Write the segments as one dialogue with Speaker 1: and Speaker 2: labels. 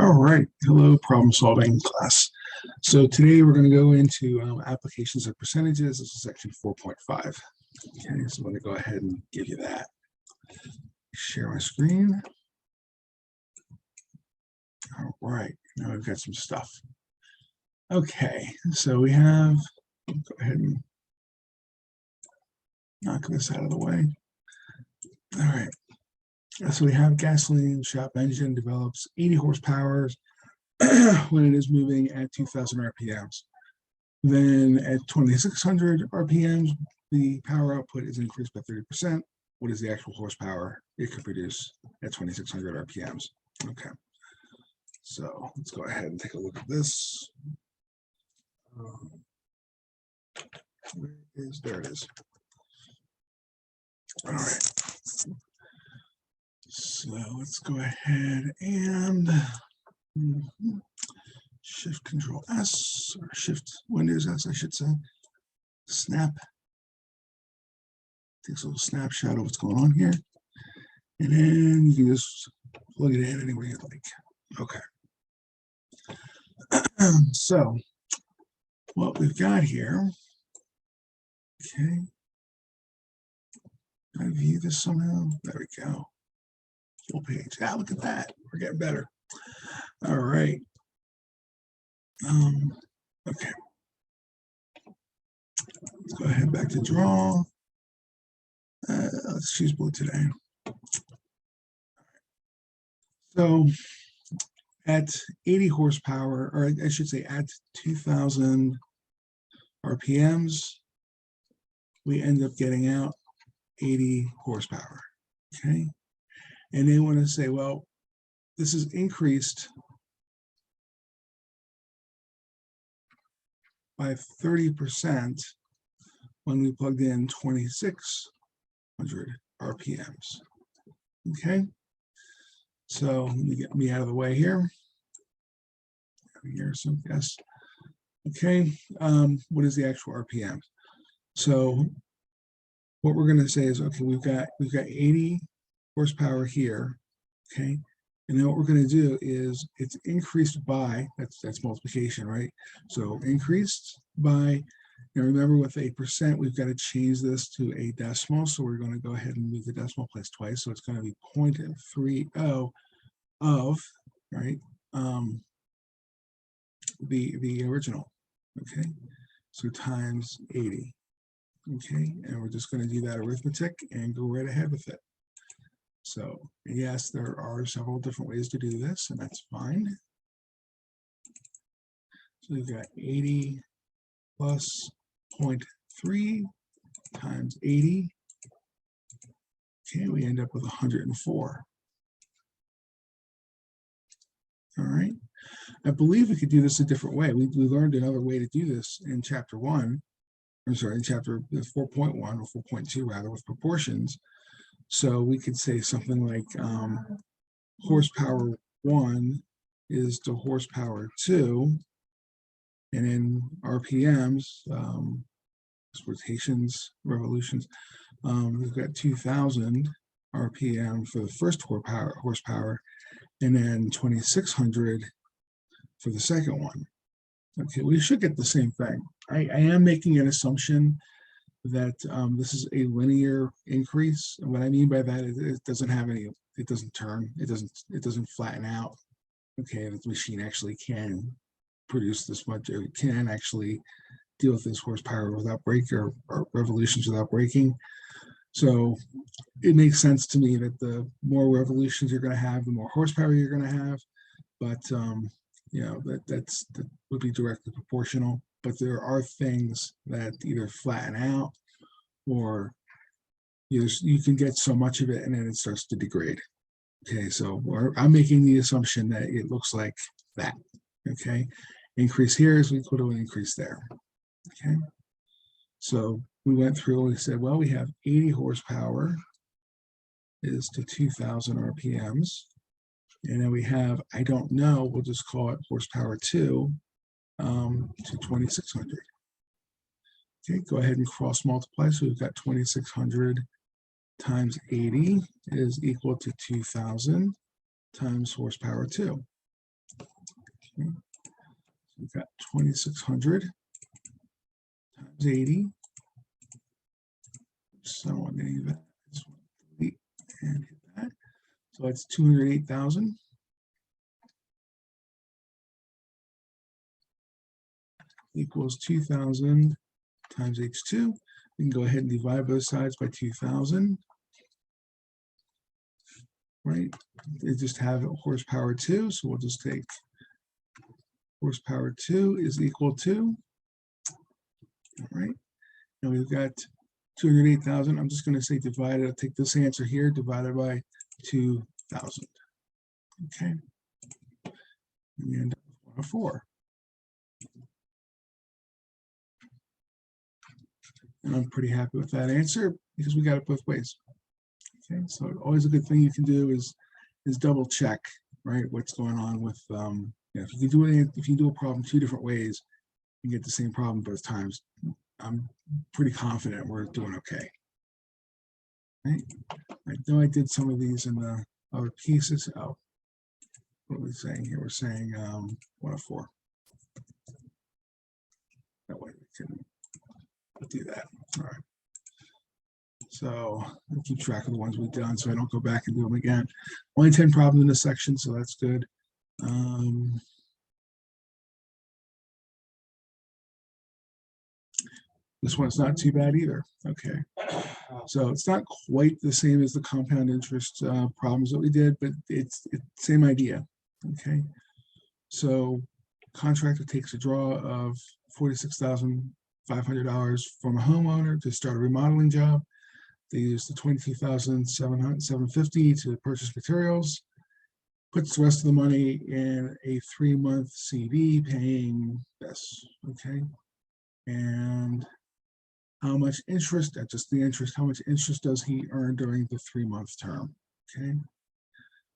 Speaker 1: All right, hello, problem solving class. So today we're going to go into applications of percentages. This is section 4.5. Okay, so I'm going to go ahead and give you that. Share my screen. All right, now we've got some stuff. Okay, so we have, go ahead and knock this out of the way. All right, so we have gasoline shop engine develops 80 horsepower when it is moving at 2,000 RPMs. Then at 2,600 RPMs, the power output is increased by 30%. What is the actual horsepower it could produce at 2,600 RPMs? Okay, so let's go ahead and take a look at this. There it is. All right. So let's go ahead and Shift Control S, or Shift Windows S, I should say. Snap. Takes a little snapshot of what's going on here. And then you can just plug it in anywhere you like. Okay. So what we've got here, okay. Can I view this somehow? There we go. Full page. Ah, look at that. We're getting better. All right. Okay. Let's go ahead back to draw. Let's choose blue today. So at 80 horsepower, or I should say at 2,000 RPMs, we end up getting out 80 horsepower. Okay. And they want to say, well, this is increased by 30% when we plugged in 2,600 RPMs. Okay, so let me get me out of the way here. So yes. Okay, what is the actual RPM? So what we're going to say is, okay, we've got 80 horsepower here. Okay, and then what we're going to do is it's increased by, that's multiplication, right? So increased by, now remember with a percent, we've got to change this to a decimal. So we're going to go ahead and move the decimal place twice. So it's going to be 0.30 of, right, the original, okay? So times 80, okay? And we're just going to do that arithmetic and go right ahead with it. So yes, there are several different ways to do this, and that's fine. So we've got 80 plus 0.3 times 80. Okay, we end up with 104. All right. I believe we could do this a different way. We learned another way to do this in chapter 1. I'm sorry, in chapter 4.1 or 4.2 rather, with proportions. So we could say something like horsepower 1 is to horsepower 2, and in RPMs, rotations, revolutions, we've got 2,000 RPM for the first horsepower, and then 2,600 for the second one. Okay, we should get the same thing. I am making an assumption that this is a linear increase. And what I mean by that is it doesn't have any, it doesn't turn, it doesn't flatten out. Okay, the machine actually can produce this much, or can actually deal with this horsepower without break or revolutions without breaking. So it makes sense to me that the more revolutions you're going to have, the more horsepower you're going to have. But you know, that would be directly proportional. But there are things that either flatten out, or you can get so much of it and then it starts to degrade. Okay, so I'm making the assumption that it looks like that. Okay, increase here is equal to an increase there. Okay, so we went through and we said, well, we have 80 horsepower is to 2,000 RPMs. And then we have, I don't know, we'll just call it horsepower 2 to 2,600. Okay, go ahead and cross multiply. So we've got 2,600 times 80 is equal to 2,000 times horsepower 2. Okay. So we've got 2,600 times 80. So I'm going to leave that. Just want to delete and hit that. So that's 208,000. Equals 2,000 times H2. We can go ahead and divide both sides by 2,000. Right? They just have horsepower 2, so we'll just take horsepower 2 is equal to, all right, now we've got 208,000. I'm just going to say divided. I'll take this answer here, divided by 2,000. Okay. And we end up with 104. And I'm pretty happy with that answer because we got it both ways. Okay, so always a good thing you can do is double check, right, what's going on with if you can do a problem 2 different ways, you get the same problem both times. I'm pretty confident we're doing okay. Right? I know I did some of these in the other pieces. Oh, what are we saying here? We're saying 104. That way we can do that. All right. So I'll keep track of the ones we've done so I don't go back and do them again. Only 10 problems in this section, so that's good. This one's not too bad either. Okay. So it's not quite the same as the compound interest problems that we did, but it's same idea. Okay. So contractor takes a draw of $46,500 from a homeowner to start a remodeling job. They use the $22,750 to purchase materials, puts the rest of the money in a 3-month CD paying this, okay? And how much interest, just the interest, how much interest does he earn during the 3-month term, okay?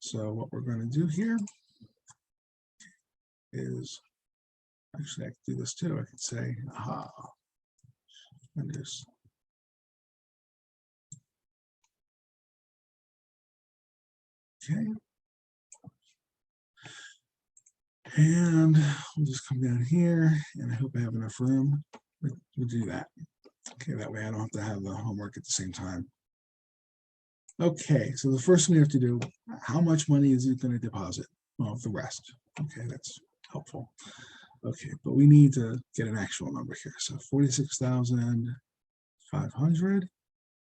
Speaker 1: So what we're gonna do here is, actually I could do this too. I could say, aha, and just, okay. And we'll just come down here, and I hope I have enough room. We'll do that. Okay, that way I don't have to have the homework at the same time. Okay, so the first thing we have to do, how much money is it going to deposit? Well, the rest. Okay, that's helpful. Okay, but we need to get an actual number here. So 46,500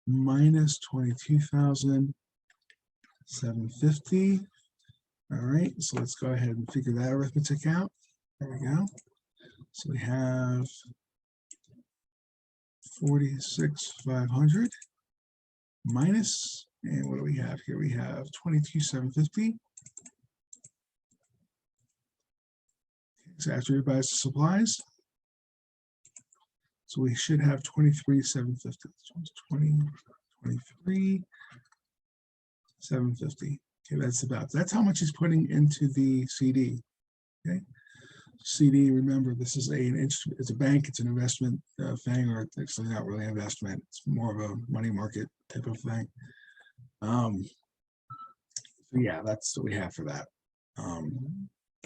Speaker 1: minus 22,750. All right, so let's go ahead and figure that arithmetic out. There we go. So we have 46,500 minus, and what do we have here? We have 22,750. So after we buy the supplies, so we should have 23,750. 23,750. Okay, that's how much he's putting into the CD. Okay, CD. Remember, this is it's a bank. It's an investment thing, or it's actually not really an investment. It's more of a money market type of thing. So yeah, that's what we have for that.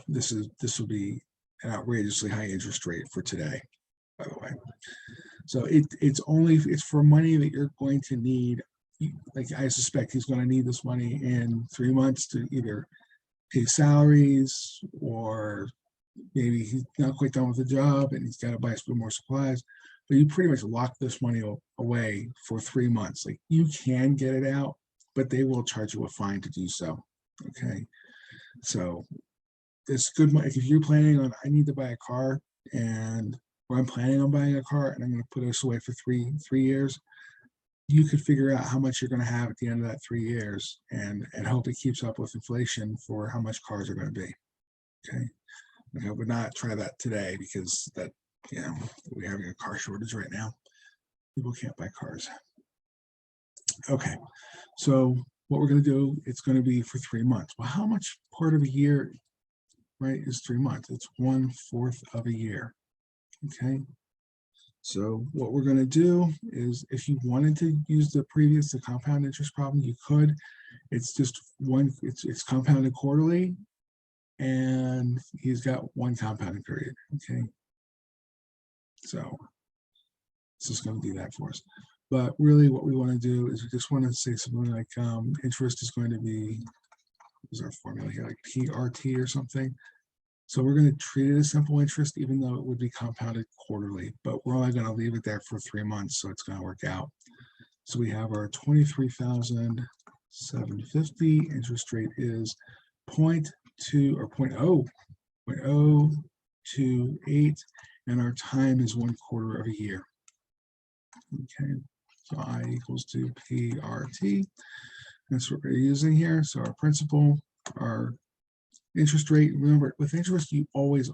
Speaker 1: This will be an outrageously high interest rate for today, by the way. So it's for money that you're going to need. Like I suspect he's going to need this money in 3 months to either pay salaries, or maybe he's not quite done with the job and he's got to buy some more supplies. But you pretty much lock this money away for 3 months. Like, you can get it out, but they will charge you a fine to do so. Okay, so it's good money. If you're planning on, I need to buy a car, or I'm planning on buying a car and I'm going to put this away for three years, you could figure out how much you're going to have at the end of that 3 years and hope it keeps up with inflation for how much cars are going to be. Okay, I would not try that today, because that, we're having a car shortage right now. People can't buy cars. Okay, so what we're going to do, it's going to be for 3 months. Well, how much part of a year, right, is 3 months? It's 1/4 of a year. Okay, so what we're going to do is, if you wanted to use the compound interest problem, you could. It's just it's compounded quarterly, and he's got one compounding period. Okay, so it's just going to do that for us. But really what we want to do is we just want to say something like interest is going to be, is our formula here, like PRT or something. So we're going to treat it as simple interest, even though it would be compounded quarterly, but we're only going to leave it there for 3 months, so it's going to work out. So we have our 23,750. Interest rate is 0.2 or 0.028, and our time is 1/4 of a year. Okay, so I equals to PRT. That's what we're using here. So our principal, our interest rate. Remember, with interest, you always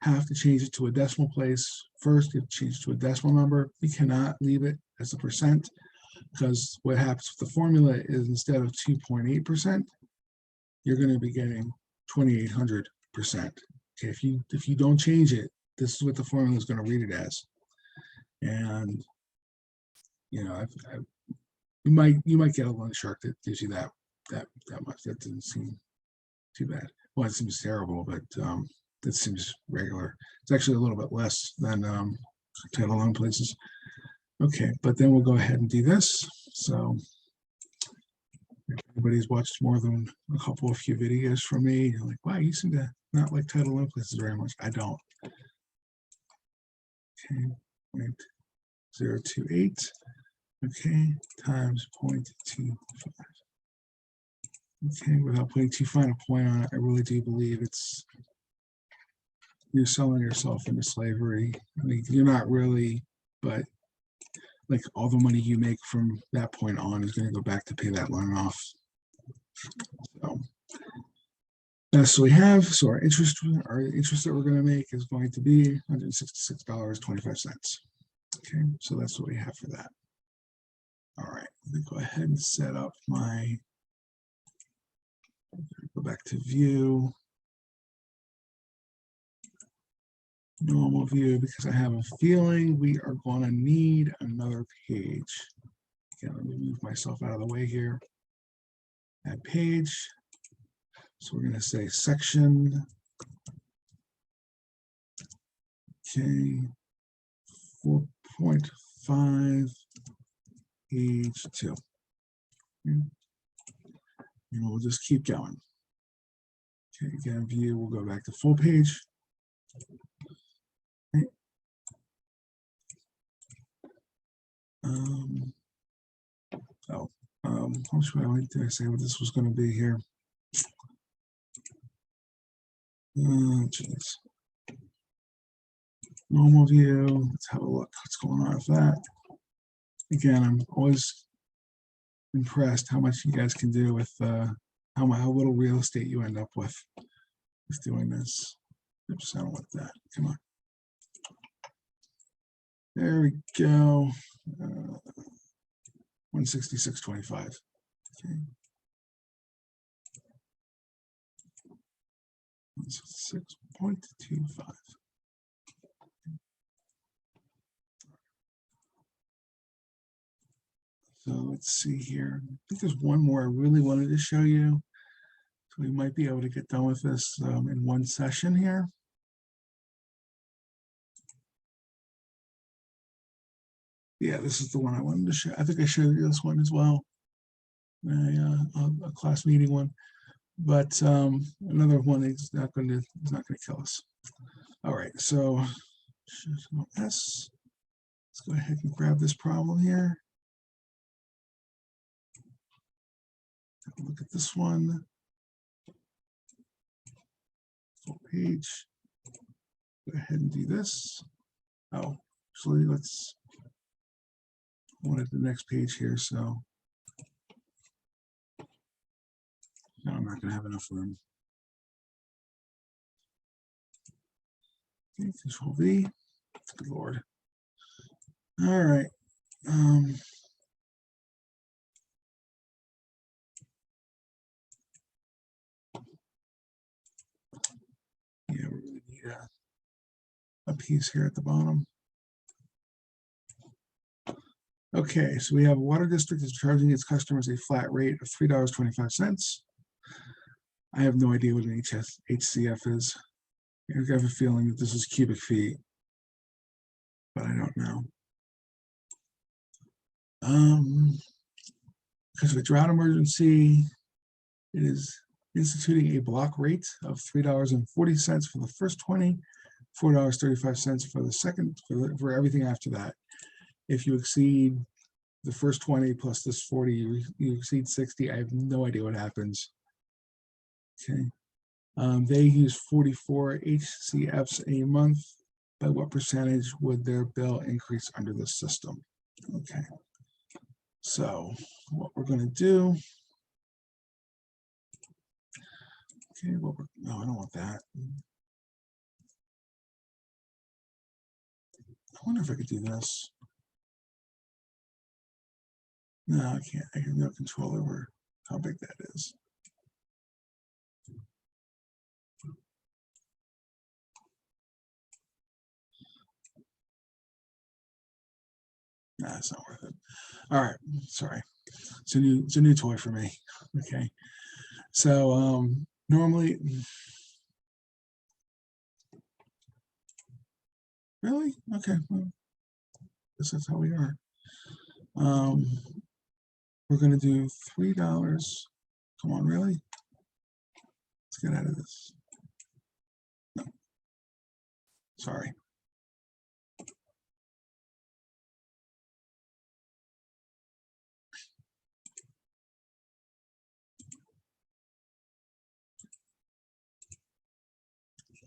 Speaker 1: have to change it to a decimal place. First, you change it to a decimal number. You cannot leave it as a percent, because what happens with the formula is instead of 2.8%, you're going to be getting 2,800%. Okay, if you don't change it, this is what the formula is going to read it as. And you know, you might get a loan shark that gives you that much. That doesn't seem too bad. Well, it seems terrible, but that seems regular. It's actually a little bit less than title loan places. Okay, but then we'll go ahead and do this. So if anybody's watched more than a few videos from me, you're like, wow, you seem to not like title loan places very much. I don't. Okay, 0.028. Okay, times 0.25. Okay, without putting too fine a point on it, I really do believe you're selling yourself into slavery. I mean, you're not really, but like all the money you make from that point on is going to go back to pay that loan off. So that's what we have. So our interest that we're going to make is going to be $166.25. Okay, so that's what we have for that. All right, let me go ahead and set up my, go back to view, normal view, because I have a feeling we are going to need another page. Okay, let me move myself out of the way here. Add page. So we're going to say section. Okay, 4.5 page 2. And we'll just keep going. Okay, again, view, we'll go back to full page. Okay. How much did I say what this was going to be here? Geez. Normal view. Let's have a look. What's going on with that? Again, I'm always impressed how much you guys can do with how little real estate you end up with doing this. Oops, I don't want that. Come on. There we go. 166.25. Okay. 166.25. So let's see here. I think there's one more I really wanted to show you. So we might be able to get done with this in one session here. Yeah, this is the one I wanted to show. I think I showed you this one as well. A class meeting one. But another one is not going to kill us. All right, so let's go ahead and grab this problem here. Have a look at this one. Full page. Go ahead and do this. Oh, actually, let's. I wanted the next page here, so no, I'm not going to have enough room. Okay, Control V. Good Lord. All right. Yeah, we really need a piece here at the bottom. Okay, so we have a water district is charging its customers a flat rate of $3.25. I have no idea what an HCF is. I have a feeling that this is cubic feet, but I don't know. Because of a drought emergency, it is instituting a block rate of $3.40 for the first 20, $4.35 for the second, for everything after that. If you exceed the first 20 plus this 40, you exceed 60. I have no idea what happens. Okay. They use 44 HCFs a month. By what percentage would their bill increase under this system? Okay. So what we're going to do. Okay, well, no, I don't want that. I wonder if I could do this. No, I can't. I have no control over how big that is. Nah, it's not worth it. All right, sorry. It's a new toy for me. Okay. So normally, really? Okay. Well, this is how we are. We're going to do $3. Come on, really? Let's get out of this. No. Sorry.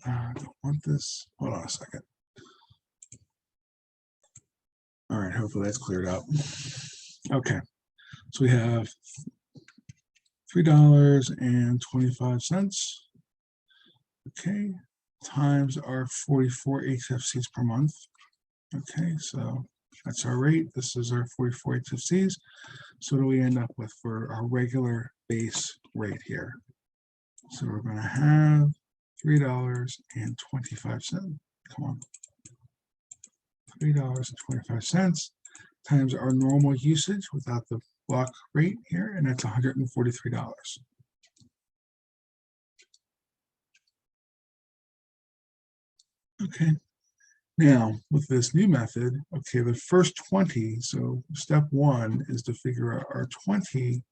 Speaker 1: I don't want this. Hold on a second. All right, hopefully that's cleared up. Okay, so we have $3.25. Okay, times our 44 HFCs per month. Okay, so that's our rate. This is our 44 HFCs. So what do we end up with for our regular base rate here? So we're going to have $3.25. Come on. $3.25 times our normal usage without the block rate here, and that's $143. Okay, now with this new method, okay, the first 20, so step one is to figure out our 20,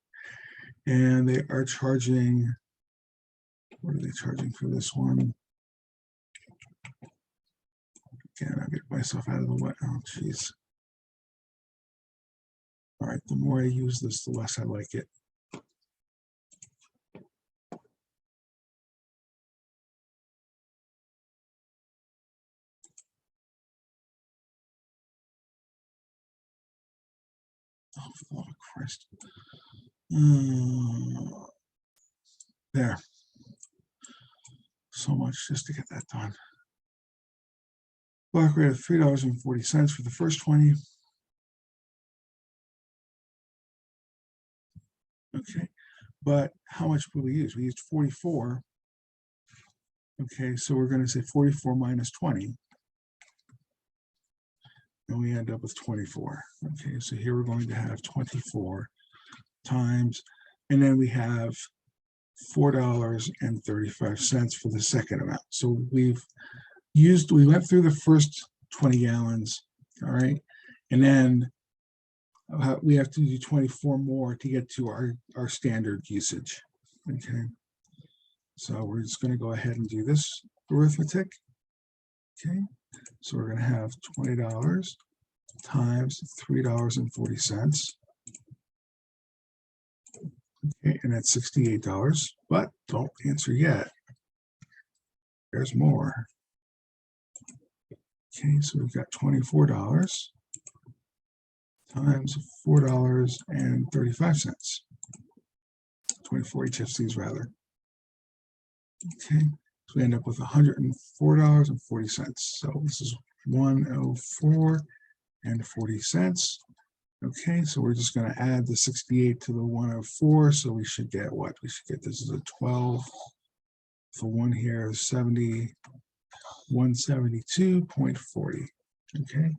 Speaker 1: and they are charging, what are they charging for this one? Again, I'll get myself out of the way. Oh, geez. All right, the more I use this, the less I like it. Oh, for the love of Christ. There. So much just to get that done. Block rate of $3.40 for the first 20. Okay, but how much will we use? We used 44. Okay, so we're going to say 44 minus 20. And we end up with 24. Okay, so here we're going to have 24 times, and then we have $4.35 for the second amount. So we went through the first 20 gallons, all right, and then we have to do 24 more to get to our standard usage. Okay, so we're just going to go ahead and do this arithmetic. Okay, so we're going to have $20 times $3.40. Okay, and that's $68, but don't answer yet. There's more. Okay, so we've got $24 times $4.35. 24 HFCs rather. Okay, so we end up with $104.40. So this is $104.40. Okay, so we're just going to add the 68 to the 104. So we should get what? We should get, this is a 12 for one here, 172.40. Okay,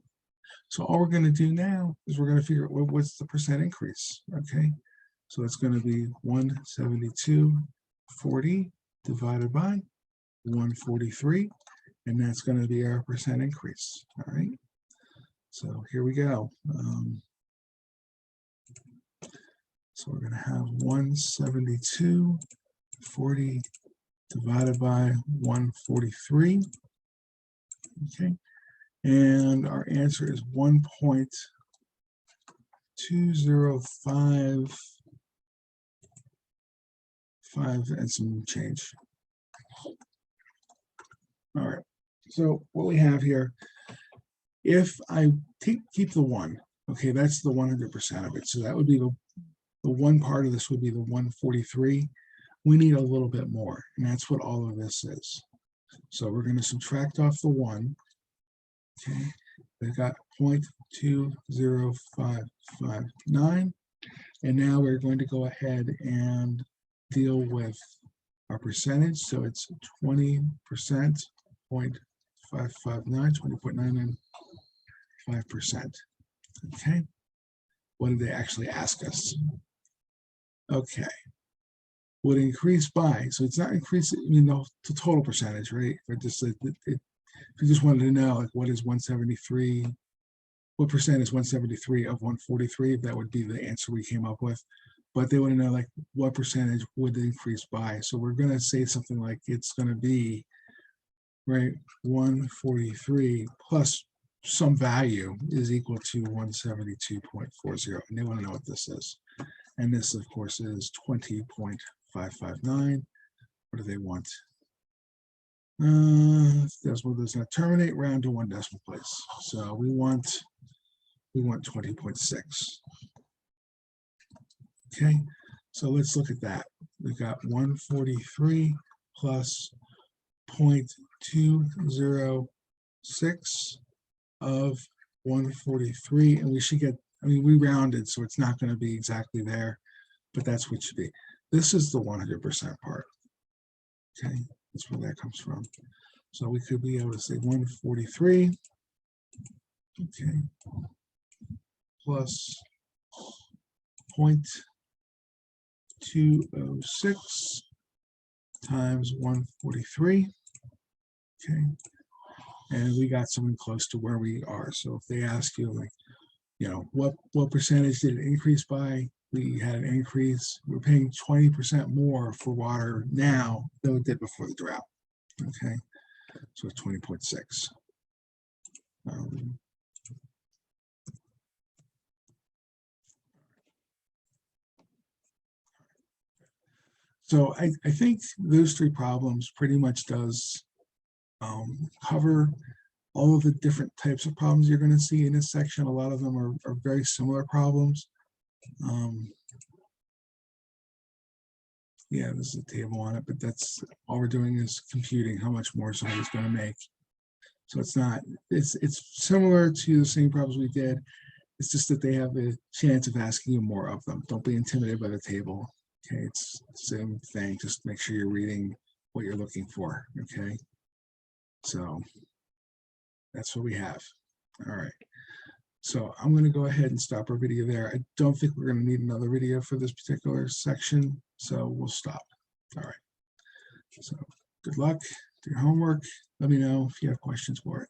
Speaker 1: so all we're going to do now is we're going to figure out what's the percent increase. Okay, so it's going to be 172 40 divided by 143, and that's going to be our percent increase. All right, so here we go. So we're going to have 172.40 divided by 143. Okay, and our answer is 1.2055 and some change. All right, so what we have here, if I keep the 1, okay, that's the 100% of it. So that would be the one part of this would be the 143. We need a little bit more, and that's what all of this is. So we're going to subtract off the 1. Okay, we've got 0.20559, and now we're going to go ahead and deal with our percentage. So it's 20%, 0.559, 20.995%. Okay, what did they actually ask us? Okay, would increase by, so it's not increasing, the total percentage, right? But just if you just wanted to know, like, what is 173? What percent is 173 of 143? That would be the answer we came up with. But they want to know, like, what percentage would it increase by? So we're going to say something like it's going to be, right, 143 plus some value is equal to 172.40. And they want to know what this is. And this, of course, is 20.559. What do they want? Decimal does not terminate, round to 1 decimal place. So we want 20.6. Okay, so let's look at that. We've got 143 plus 0.206 of 143, and we should get, we rounded, so it's not going to be exactly there, but that's what it should be. This is the 100% part. Okay, that's where that comes from. So we could be able to say 143, okay, plus 0.206 times 143. Okay, and we got something close to where we are. So if they ask you, like, what percentage did it increase by? We had an increase. We're paying 20% more for water now than we did before the drought. Okay, so it's 20.6. So I think those 3 problems pretty much does cover all of the different types of problems you're going to see in this section. A lot of them are very similar problems. Yeah, this is a table on it, but that's all we're doing is computing how much more somebody's going to make. So it's similar to the same problems we did. It's just that they have a chance of asking you more of them. Don't be intimidated by the table. Okay, it's the same thing. Just make sure you're reading what you're looking for. Okay, so that's what we have. All right. So I'm going to go ahead and stop our video there. I don't think we're going to need another video for this particular section, so we'll stop. All right. So good luck. Do your homework. Let me know if you have questions for it.